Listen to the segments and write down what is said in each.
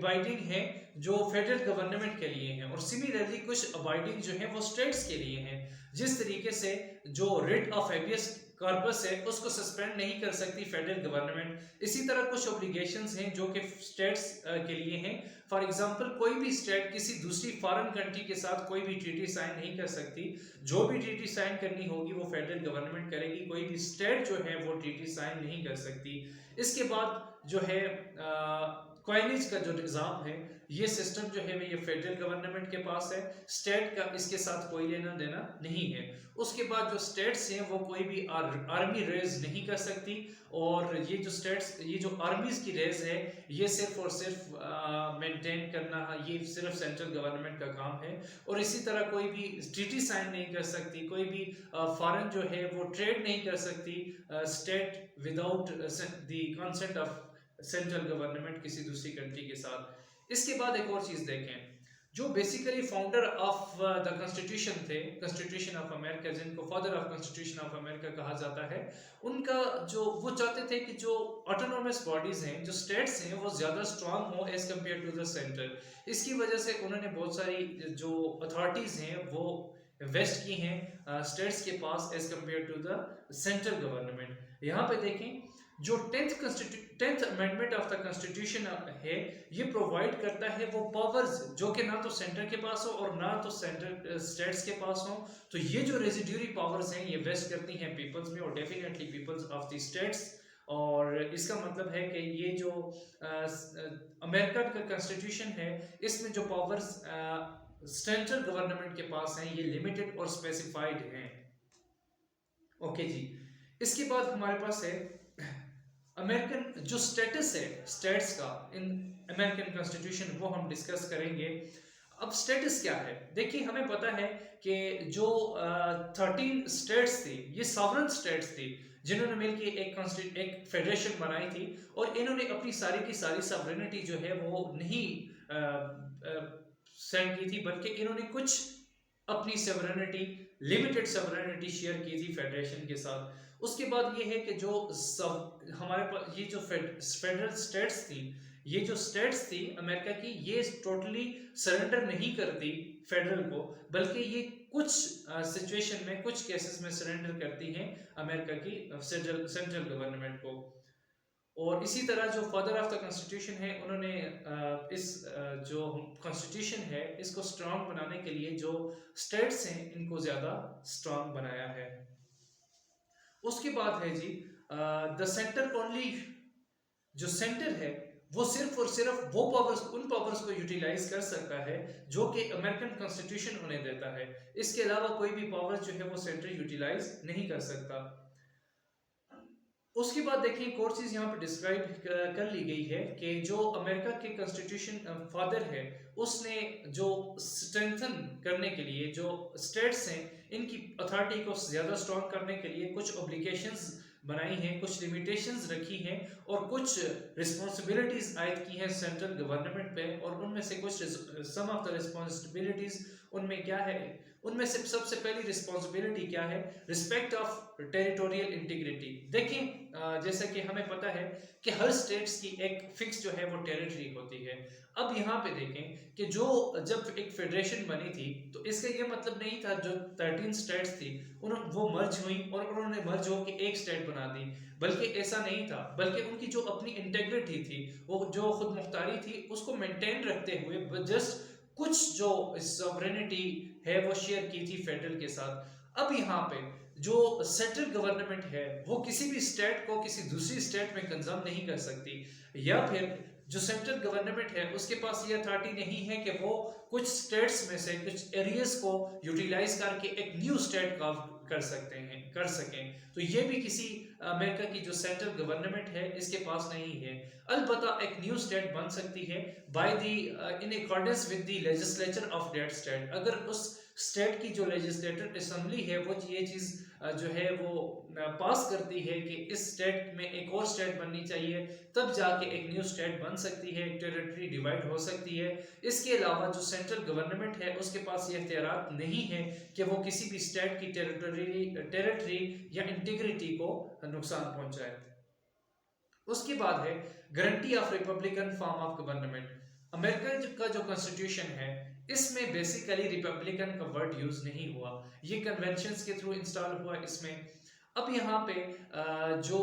Abiding है जो federal government के लिए हैं, और सिमिलरली कुछ अबाइडिंग जो है वो स्टेट्स के लिए हैं। जिस तरीके से जो रिट ऑफ हेबियस कॉर्पस है उसको सस्पेंड नहीं कर सकती फेडरल गवर्नमेंट, इसी तरह कुछ ऑब्लिगेशंस हैं जो कि स्टेट्स के लिए हैं। फॉर एग्जांपल, कोई भी स्टेट किसी दूसरी फॉरेन कंट्री के साथ कोई भी ट्रीटी साइन नहीं कर सकती। जो भी ट्रीटी साइन करनी होगी वो फेडरल गवर्नमेंट करेगी, कोई भी स्टेट जो है वो ट्रीटी साइन नहीं कर सकती। इसके बाद जो है कॉइनेज का जो निज़ाम है, ये सिस्टम जो है ये फेडरल गवर्नमेंट के पास है, स्टेट का इसके साथ कोई लेना देना नहीं है। उसके बाद जो स्टेट्स हैं वो कोई भी आर्मी रेज नहीं कर सकती, और ये जो स्टेट्स, ये जो आर्मीज की रेज है, ये सिर्फ और सिर्फ मेंटेन करना ये सिर्फ सेंट्रल गवर्नमेंट का काम है। और इसी तरह कोई भी ट्रीटी साइन नहीं कर सकती, कोई भी फॉरेन जो है वो ट्रेड नहीं कर सकती state without the consent of central government किसी दूसरी कंट्री के साथ। इसके बाद एक और चीज देखें, जो basically founder of the constitution थे, कॉन्स्टिट्यूशन ऑफ अमेरिका, जिनको father of constitution of America कहा जाता है, उनका जो वो चाहते थे कि जो ऑटोनोमस बॉडीज हैं, जो स्टेट्स हैं, वो ज्यादा स्ट्रांग हो as compare to the centre. इसकी वजह से उन्होंने बहुत सारी जो अथॉरिटीज हैं वो वेस्ट की हैं स्टेट्स के पास as compare to the central government. यहाँ पे देखें, जो tenth amendment of the constitution है, ये प्रोवाइड करता है वो पावर्स जो कि ना तो सेंटर के पास हो और ना तो सेंटर स्टेट्स के पास हो। तो ये जो रेजिड्यूरी पावर्स हैं ये वेस्ट करती हैं पीपल्स में, और definitely peoples of the states. और इसका मतलब है कि ये जो अमेरिका का कॉन्स्टिट्यूशन है, इसमें जो पावर्स सेंट्रल गवर्नमेंट के पास हैं ये लिमिटेड और स्पेसिफाइड हैं। ओके जी, इसके बाद हमारे पास है अमेरिकन जो स्टेटस है स्टेट्स का इन अमेरिकन कॉन्स्टिट्यूशन, वो हम डिस्कस करेंगे। अब स्टेटस क्या है, देखिए हमें पता है कि जो 13 स्टेट्स थी, ये सॉवरेन स्टेट्स थी जिन्होंने मिलकर एक फेडरेशन बनाई थी, और इन्होंने अपनी सारी की सारी सॉवरेनिटी जो है वो नहीं सेंड की थी, बल्कि इन्होंने कुछ अपनी सॉवरेनिटी, लिमिटेड सॉवरेनिटी शेयर की थी फेडरेशन के साथ। उसके बाद ये है कि जो हमारे पास ये जो फेडरल स्टेट्स थी, ये जो स्टेट्स थी अमेरिका की, ये टोटली सरेंडर नहीं करती फेडरल को, बल्कि ये कुछ सिचुएशन में, कुछ केसेस में सरेंडर करती हैं अमेरिका की सेंट्रल गवर्नमेंट को। और इसी तरह जो फादर ऑफ द कॉन्स्टिट्यूशन है, उन्होंने इस जो कॉन्स्टिट्यूशन है इसको स्ट्रांग बनाने के लिए जो स्टेट्स हैं इनको ज्यादा स्ट्रांग बनाया है। उसके बाद है जी द सेंटर ओनली, जो सेंटर है वो सिर्फ और सिर्फ वो पावर्स, उन पावर्स को यूटिलाइज कर सकता है जो कि अमेरिकन कॉन्स्टिट्यूशन उन्हें देता है। इसके अलावा कोई भी पावर जो है वो सेंटर यूटिलाइज नहीं कर सकता। उसके बाद देखिए एक और चीज यहाँ पे डिस्क्राइब कर ली गई है कि जो अमेरिका के कॉन्स्टिट्यूशन फादर है, उसने जो स्ट्रेंथन करने के लिए जो स्टेट्स हैं इनकी अथॉरिटी को ज्यादा स्ट्रॉन्ग करने के लिए कुछ ऑब्लिगेशंस बनाई हैं, कुछ लिमिटेशंस रखी हैं, और कुछ रिस्पॉन्सिबिलिटीज आयद की हैं सेंट्रल गवर्नमेंट पे। और उनमें से कुछ सम ऑफ द रिस्पॉन्सिबिलिटीज उनमें क्या है, उनमें से सबसे पहली रिस्पॉन्सिबिलिटी क्या है, रिस्पेक्ट ऑफ टेरिटोरियल इंटीग्रिटी। देखिए जैसा कि हमें पता है कि हर स्टेट्स की एक फिक्स जो है वो टेरिटरी होती है। अब यहाँ पे देखें कि जो जब एक फेडरेशन बनी थी तो इसका ये मतलब नहीं था जो 13 स्टेट्स थी वो मर्ज हुई और उन्होंने मर्ज होकर एक स्टेट बना दी, बल्कि ऐसा नहीं था। बल्कि उनकी जो अपनी इंटेग्रिटी थी, वो जो खुद मुख्तारी थी, उसको मेंटेन रखते हुए जस्ट कुछ जो सॉवरेनिटी है वो शेयर की थी फेडरल के साथ। अब यहाँ पे जो सेंट्रल गवर्नमेंट है वो किसी भी स्टेट को किसी दूसरी स्टेट में कंजर्व नहीं कर सकती, या फिर जो सेंट्रल गवर्नमेंट है उसके पास ये अथॉरिटी नहीं है कि वो कुछ स्टेट्स में से कुछ एरियाज को यूटिलाइज करके एक न्यू स्टेट कर सकें। तो ये भी किसी अमेरिका की जो सेंट्रल गवर्नमेंट है इसके पास नहीं है। अलबत्ता एक न्यू स्टेट बन सकती है by the in accordance with the legislature of that state. अगर उस स्टेट की जो लेजिस्लेटिव असेंबली है वो ये चीज जो है वो पास करती है कि इस स्टेट में एक और स्टेट बननी चाहिए, तब जाके एक न्यू स्टेट बन सकती है, एक टेरिटरी डिवाइड हो सकती है। इसके अलावा जो सेंट्रल गवर्नमेंट है उसके पास ये इख्तियारात नहीं है कि वो किसी भी स्टेट की टेरिटरी या इंटीग्रिटी को नुकसान पहुंचाए। उसके बाद है guarantee of Republican form of government. का जो कॉन्स्टिट्यूशन है इसमें बेसिकली रिपब्लिकन का वर्ड यूज नहीं हुआ, ये कन्वेंशंस के थ्रू इंस्टॉल हुआ इसमें। अब यहाँ पे जो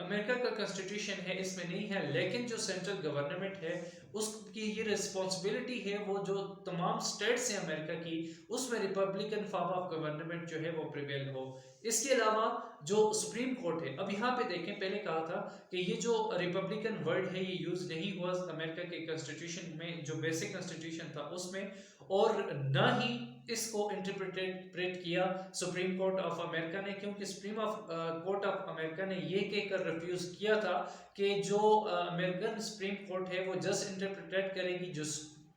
अमेरिका का कॉन्स्टिट्यूशन है इसमें नहीं है, लेकिन जो सेंट्रल गवर्नमेंट है उसकी ये रिस्पॉन्सिबिलिटी है वो जो तमाम स्टेट्स हैं अमेरिका की उसमें रिपब्लिकन फॉर्म ऑफ गवर्नमेंट जो है वो प्रिवेल हो। इसके अलावा जो सुप्रीम कोर्ट है, अब यहाँ पे देखें पहले कहा था कि ये जो रिपब्लिकन वर्ड है ये यूज नहीं हुआ अमेरिका के कॉन्स्टिट्यूशन में, जो बेसिक कॉन्स्टिट्यूशन था उसमें, और न ही इसको इंटरप्रेट किया सुप्रीम कोर्ट ऑफ अमेरिका ने, क्योंकि सुप्रीम कोर्ट ऑफ अमेरिका ने ये कहकर रिफ्यूज किया था कि जो अमेरिकन सुप्रीम कोर्ट है वो जस्ट इंटरप्रेट करेगी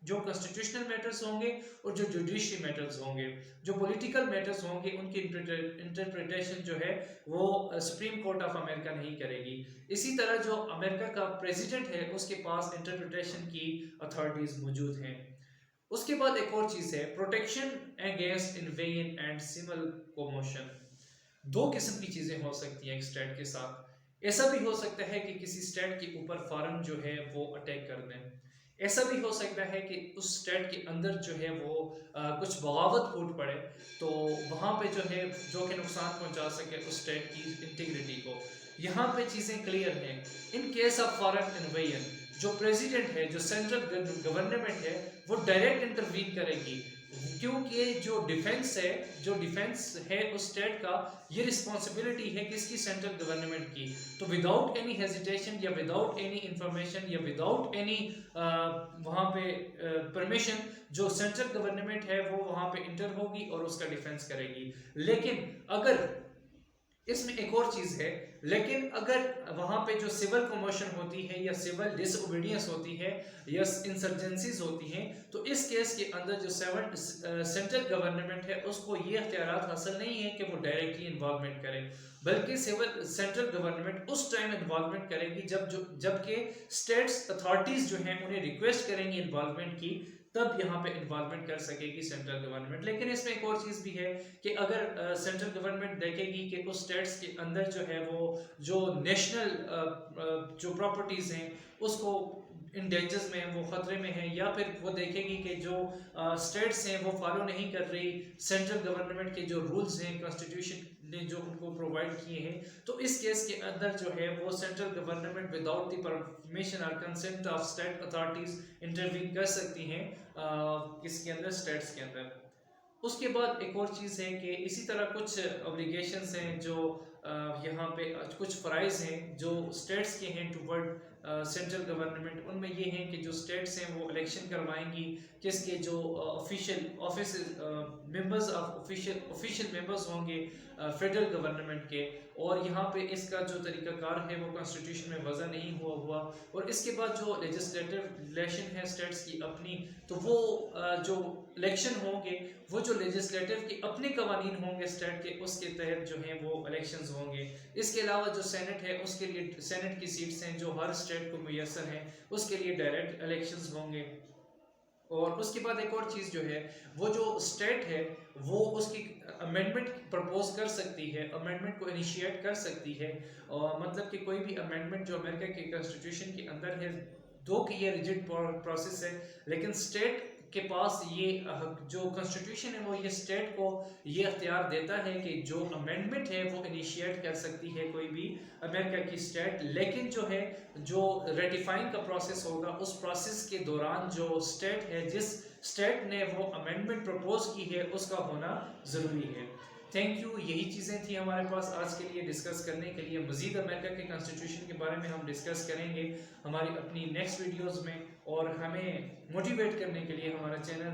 जो कॉन्स्टिट्यूशनल मैटर्स होंगे और जो जुडिशरी मैटर्स होंगे, जो पॉलिटिकल मैटर्स होंगे उनकी इंटरप्रिटेशन जो है वो सुप्रीम कोर्ट ऑफ अमेरिका नहीं करेगी। इसी तरह जो अमेरिका का प्रेसिडेंट है उसके पास इंटरप्रिटेशन की अथॉरिटीज मौजूद हैं। उसके बाद एक और चीज है protection against invasion and civil commotion. दो किस्म की चीजें हो सकती हैं एक स्टेट के साथ। ऐसा भी हो सकता है कि किसी स्टेट के ऊपर फॉरेन जो है वो अटैक कर दें, ऐसा भी हो सकता है कि उस स्टेट के अंदर जो है वो कुछ बगावत फूट पड़े तो वहाँ पे जो है जो कि नुकसान पहुँचा सके उस स्टेट की इंटीग्रिटी को। यहाँ पे चीज़ें क्लियर हैं। In case of foreign invasion जो प्रेसिडेंट है, जो सेंट्रल गवर्नमेंट है, वो डायरेक्ट इंटरवीन करेगी, क्योंकि जो डिफेंस है उस स्टेट का, ये रिस्पॉन्सिबिलिटी है किसकी, सेंट्रल गवर्नमेंट की। तो विदाउट एनी हेजिटेशन या विदाउट एनी इंफॉर्मेशन या विदाउट एनी वहाँ पे परमिशन जो सेंट्रल गवर्नमेंट है वो वहाँ पे इंटर होगी और उसका डिफेंस करेगी। लेकिन अगर इसमें एक और चीज है, लेकिन अगर वहां पे जो सिविल कमोशन होती है या सिविल डिसओबीडियंस होती है या इंसर्जेंसीज होती हैं, तो इस केस के अंदर जो सेंट्रल गवर्नमेंट है उसको ये अख्तियारात हासिल नहीं है कि वो डायरेक्टली इन्वॉल्वमेंट करे, बल्कि सेंट्रल गवर्नमेंट उस टाइम इन्वॉल्वमेंट करेगी जबकि स्टेट्स अथॉरिटीज जो हैं उन्हें रिक्वेस्ट करेंगी इन्वॉल्वमेंट की, तब यहाँ पे इन्वॉल्वमेंट कर सकेगी सेंट्रल गवर्नमेंट। लेकिन इसमें एक और चीज भी है कि अगर सेंट्रल गवर्नमेंट देखेगी कि उस स्टेट्स के अंदर जो है वो जो नेशनल जो प्रॉपर्टीज हैं उसको इन डेंजर्स में, वो खतरे में है, या फिर वो देखेगी कि जो स्टेट्स हैं वो फॉलो नहीं कर रही सेंट्रल गवर्नमेंट के जो रूल्स हैं कॉन्स्टिट्यूशन ने जो उनको प्रोवाइड किए हैं, तो इस केस के अंदर जो है वो central government without the permission और consent of state authorities intervene कर सकती हैं इसके अंदर, स्टेट्स के अंदर। उसके बाद एक और चीज़ है कि इसी तरह कुछ ऑब्लिगेशंस हैं जो यहाँ पे कुछ फ़राइज़ हैं जो स्टेट्स के हैं टुवर्ड सेंट्रल गवर्नमेंट। उनमें ये हैं कि जो स्टेट्स हैं वो इलेक्शन करवाएंगी किसके, जो official office members of official members होंगे फेडरल गवर्नमेंट के, और यहाँ पे इसका जो तरीकाकार है वो कॉन्स्टिट्यूशन में वज़ा नहीं हुआ। और इसके बाद जो लेजिस्लेटिव रिलेशन है स्टेट्स की अपनी, तो वो जो इलेक्शन होंगे वो जो लेजिस्लेटिव के अपने कवानीन होंगे स्टेट के, उसके तहत जो हैं वो इलेक्शंस होंगे। इसके अलावा जो सेनेट है उसके लिए सेनेट की सीट्स हैं जो हर स्टेट को मुयसर हैं, उसके लिए डायरेक्ट इलेक्शंस होंगे। और उसके बाद एक और चीज़ जो है वो जो स्टेट है वो उसकी अमेंडमेंट प्रपोज कर सकती है, अमेंडमेंट को इनिशिएट कर सकती है, और मतलब कि कोई भी अमेंडमेंट जो अमेरिका के कॉन्स्टिट्यूशन के अंदर है, दो कि ये रिजिड प्रोसेस है, लेकिन स्टेट के पास ये जो कॉन्स्टिट्यूशन है वो ये स्टेट को ये अख्तियार देता है कि जो अमेंडमेंट है वो इनिशिएट कर सकती है कोई भी अमेरिका की स्टेट। लेकिन जो है जो रेटिफाइंग का प्रोसेस होगा उस प्रोसेस के दौरान जो स्टेट है, जिस स्टेट ने वो अमेंडमेंट प्रपोज की है, उसका होना ज़रूरी है। Thank you. यही चीज़ें थी हमारे पास आज के लिए डिस्कस करने के लिए। मज़ीद अमेरिका के कॉन्स्टिट्यूशन के बारे में हम डिस्कस करेंगे हमारी अपनी नेक्स्ट वीडियोज़ में, और हमें मोटिवेट करने के लिए हमारा चैनल